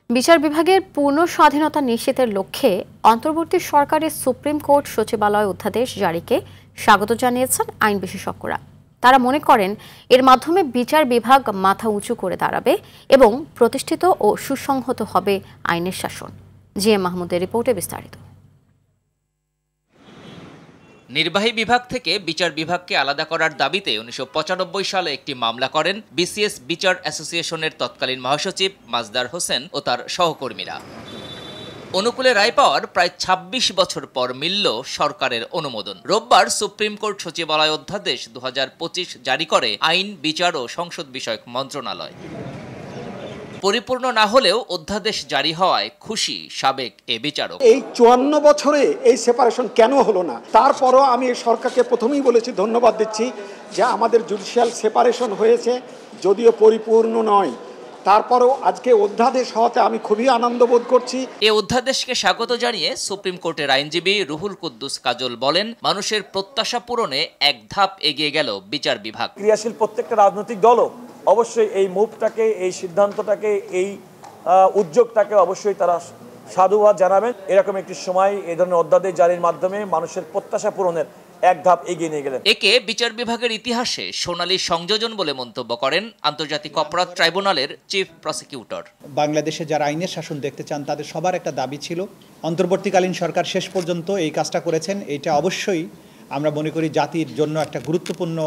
বিচার বিভাগের পূর্ণ স্বাধীনতা নিশ্চিতের লক্ষ্যে অন্তর্বর্তী সরকারের সুপ্রিম কোর্ট সচিবালয় অধ্যাদেশ জারিকে স্বাগত জানিয়েছেন আইন বিশেষজ্ঞরা। তারা মনে করেন এর মাধ্যমে বিচার বিভাগ মাথা উঁচু করে দাঁড়াবে এবং প্রতিষ্ঠিত ও সুসংহত হবে আইনের শাসন। জিএম মাহমুদের রিপোর্টে বিস্তারিত। নির্বাহী বিভাগ থেকে বিচার বিভাগকে আলাদা করার দাবিতে ১৯৯৫ সালে একটি মামলা করেন বিসিএস বিচার অ্যাসোসিয়েশনের তৎকালীন মহাসচিব মাজদার হোসেন ও তার সহকর্মীরা। অনুকূলে রায় পাওয়ার প্রায় ২৬ বছর পর মিলল সরকারের অনুমোদন। রোববার সুপ্রিম কোর্ট সচিবালয় অধ্যাদেশ ২০২৫ জারি করে আইন, বিচার ও সংসদ বিষয়ক মন্ত্রণালয়। পরিপূর্ণ না হলেও অধ্যাদেশ জারি হওয়ায় খুশি সাবেক এ বিচারক। এই ৫৪ বছরে এই সেপারেশন কেন হলো না? তারপরও আমি সরকারকে প্রথমেই বলেছি, ধন্যবাদ দিচ্ছি যে আমাদের জুডিশিয়াল সেপারেশন হয়েছে, যদিও পরিপূর্ণ নয়, তারপরও আজকে অধ্যাদেশ হওয়াতে আমি খুবই আনন্দ বোধ করছি। এই অধ্যাদেশকে স্বাগত জানিয়ে সুপ্রিম কোর্টের আইনজীবী রুহুল কুদ্দুস কাজল বলেন, মানুষের প্রত্যাশা পূরণে এক ধাপ এগিয়ে গেল বিচার বিভাগ। ক্রিয়াশীল প্রত্যেকটা রাজনৈতিক দলও অবশ্যই এই মুভটাকে, এই সিদ্ধান্তটাকে, এই উদ্যোগটাকে অবশ্যই তারা সাধুবাদ জানাবেন। এরকম একটি সময় এই ধরনের অধ্যাদেশ জারির মাধ্যমে মানুষের প্রত্যাশা পূরণের এক ধাপ এগিয়ে নিয়ে গেলেন। একে বিচার বিভাগের ইতিহাসে সোনালী সংযোজন বলে মন্তব্য করেন আন্তর্জাতিক অপরাধ ট্রাইব্যুনালের চিফ প্রসিকিউটর। বাংলাদেশে যারা আইনের শাসন দেখতে চান তাদের সবার একটা দাবি ছিল। অন্তর্বর্তীকালীন সরকার শেষ পর্যন্ত এই কাজটা করেছেন। এটা অবশ্যই আমরা মনে করি জাতির জন্য একটা গুরুত্বপূর্ণ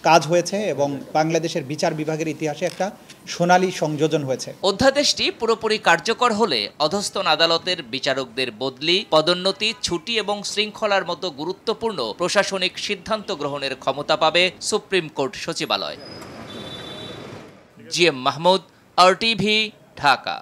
কাজ হয়েছে এবং বাংলাদেশের বিচার বিভাগের ইতিহাসে একটা সোনালী সংযোজন হয়েছে। অধ্যাদেশটি পুরোপুরি কার্যকর হলে অধস্তন আদালতের বিচারকদের বদলি, পদোন্নতি, ছুটি এবং শৃঙ্খলার মতো গুরুত্বপূর্ণ প্রশাসনিক সিদ্ধান্ত গ্রহণের ক্ষমতা পাবে সুপ্রিম কোর্ট সচিবালয়। GM Mahmud, RTV, Dhaka.